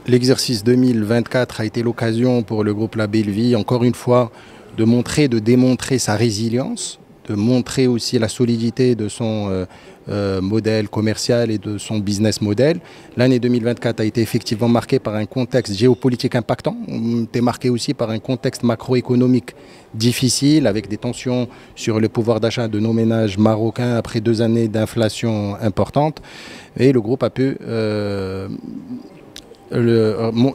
L'exercice 2024 a été l'occasion pour le groupe La Belle Vie, encore une fois, de démontrer sa résilience, de montrer aussi la solidité de son modèle commercial et de son business model. L'année 2024 a été effectivement marquée par un contexte géopolitique impactant, était marquée aussi par un contexte macroéconomique difficile, avec des tensions sur le pouvoir d'achat de nos ménages marocains après 2 années d'inflation importante. Et le groupe a pu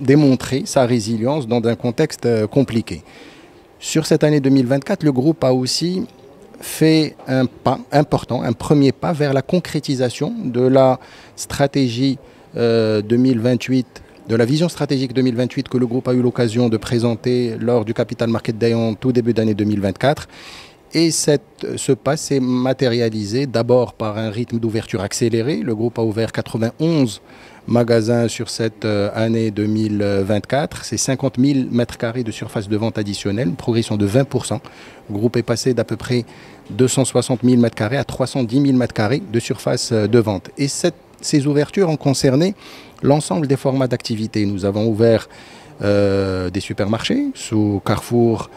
démontrer sa résilience dans un contexte compliqué. Sur cette année 2024, le groupe a aussi fait un pas important, un premier pas vers la concrétisation de la stratégie 2028, de la vision stratégique 2028 que le groupe a eu l'occasion de présenter lors du Capital Market Day en tout début d'année 2024. Et ce pas s'est matérialisé d'abord par un rythme d'ouverture accéléré. Le groupe a ouvert 91 magasins sur cette année 2024. C'est 50 000 m² de surface de vente additionnelle, une progression de 20%. Le groupe est passé d'à peu près 260 000 m² à 310 000 m² de surface de vente. Et ces ouvertures ont concerné l'ensemble des formats d'activité. Nous avons ouvert des supermarchés sous Carrefour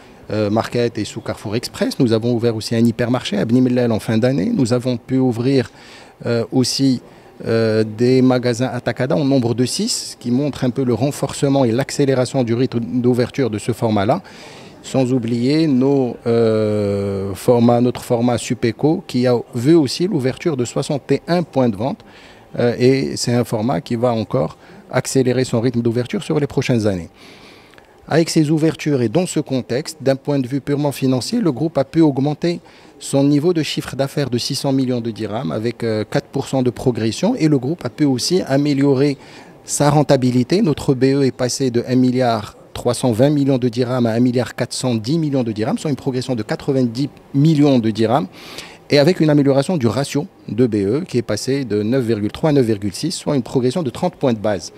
Market et sous Carrefour Express. Nous avons ouvert aussi un hypermarché à Bni Mellal en fin d'année. Nous avons pu ouvrir aussi des magasins Atacada en nombre de 6, ce qui montre un peu le renforcement et l'accélération du rythme d'ouverture de ce format-là. Sans oublier notre format Supeco qui a vu aussi l'ouverture de 61 points de vente. Et c'est un format qui va encore accélérer son rythme d'ouverture sur les prochaines années. Avec ces ouvertures et dans ce contexte, d'un point de vue purement financier, le groupe a pu augmenter son niveau de chiffre d'affaires de 600 millions de dirhams avec 4% de progression. Et le groupe a pu aussi améliorer sa rentabilité. Notre BE est passé de 1,320 milliard de dirhams à 1,410 milliard de dirhams, soit une progression de 90 millions de dirhams. Et avec une amélioration du ratio de BE qui est passé de 9,3 à 9,6, soit une progression de 30 points de base.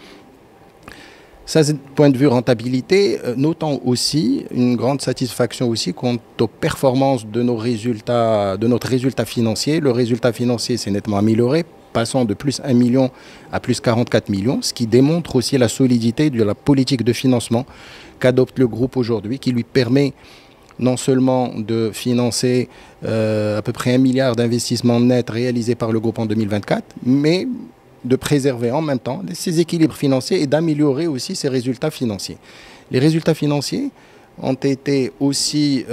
Ça, c'est point de vue rentabilité, notons aussi une grande satisfaction aussi quant aux performances de nos résultats, de notre résultat financier. Le résultat financier s'est nettement amélioré, passant de plus 1 million à plus 44 millions, ce qui démontre aussi la solidité de la politique de financement qu'adopte le groupe aujourd'hui, qui lui permet non seulement de financer à peu près 1 milliard d'investissements nets réalisés par le groupe en 2024, mais de préserver en même temps ses équilibres financiers et d'améliorer aussi ses résultats financiers. Les résultats financiers ont été aussi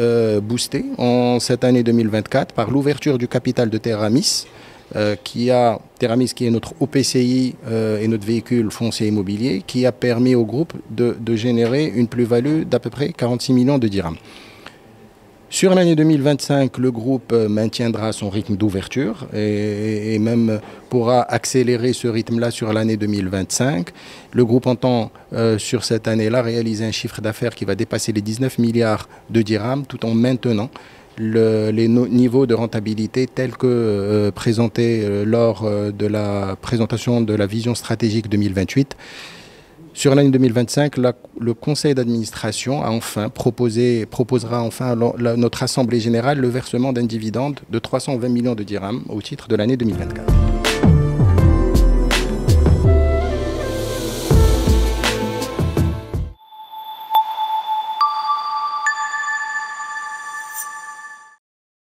boostés en cette année 2024 par l'ouverture du capital de Teramis, Teramis qui est notre OPCI et notre véhicule foncier immobilier, qui a permis au groupe de générer une plus-value d'à peu près 46 millions de dirhams. Sur l'année 2025, le groupe maintiendra son rythme d'ouverture et même pourra accélérer ce rythme-là sur l'année 2025. Le groupe entend, sur cette année-là, réaliser un chiffre d'affaires qui va dépasser les 19 milliards de dirhams tout en maintenant les niveaux de rentabilité tels que présentés lors de la présentation de la vision stratégique 2028. Sur l'année 2025, le conseil d'administration proposera enfin à notre assemblée générale le versement d'un dividende de 320 millions de dirhams au titre de l'année 2024.